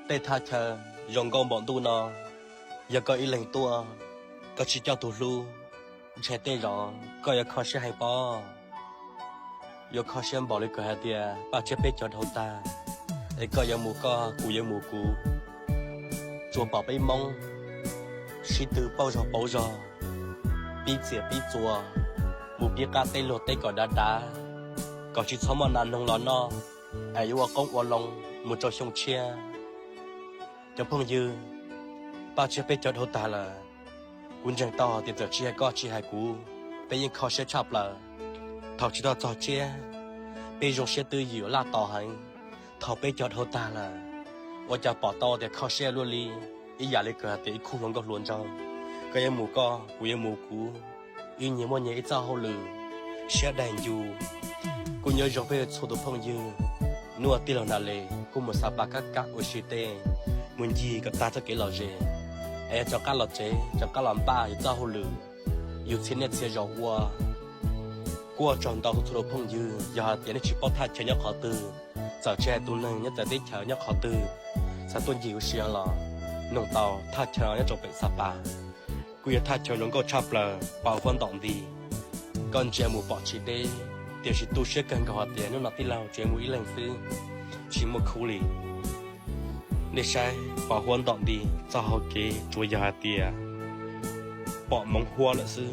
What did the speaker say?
tê tha chờ dòng con bọn tu nó giờ có ý lệnh tua có chỉ cho tu lu chạy tê rõ có giờ khó sẽ hay bỏ giờ khó sẽ bỏ lấy cửa hạt tiền ba chế bê cho đầu ta để có giờ mù co cụ giờ mù cụ chùa bảo bê mông sĩ tử bao giờ bí dịa bí chùa mù biết cá tê lột tê có đá có chỉ sống mà nàn nông lón nó ai yêu công qua lòng một trò sông chia cho phong dư bao chia bê cho đầu ta là quân chẳng to tiền giờ chia có chia hai cú bây giờ khó sẽ chọc là thọ chỉ đó trò chia bây giờ sẽ tư dịu là to hành thọ bê cho đầu ta là我就bỏ to để khó sẽ luôn đi ý giả lấy cửa để khu lòng có luôn trong cái em mù co của em mù cú ý nhiều mọi người ít ra hậu lử sẽ đành dù cô nhớ rồi về số đồ phong dư nua tiền là lệ cô một sao ba các ở xí tê muốn gì cái ta cho cái lò dê ai cho các lò chế cho các làm ba ít ra hậu lử yêu xin net sẽ rõ qua qua tròn tàu số đồ phong dư giờ tiền chỉ bỏ thay cho nhau khó từ giờ che tu nâng nhất giờ tết chờ nhau khó từ sao tuân dịu xia là nông tàu thay chờ nhất trong bệnh sapa quy thay chờ nó có chắp là bảo phân động đi còn trẻ mù bỏ chỉ đây điều chỉ tu sửa cần có tiền nó nạp đi lao trẻ mù ý lần thứ chỉ một khu lì để sai bảo phân động đi cho họ kế chúa nhà tiền bỏ mong hoa là sư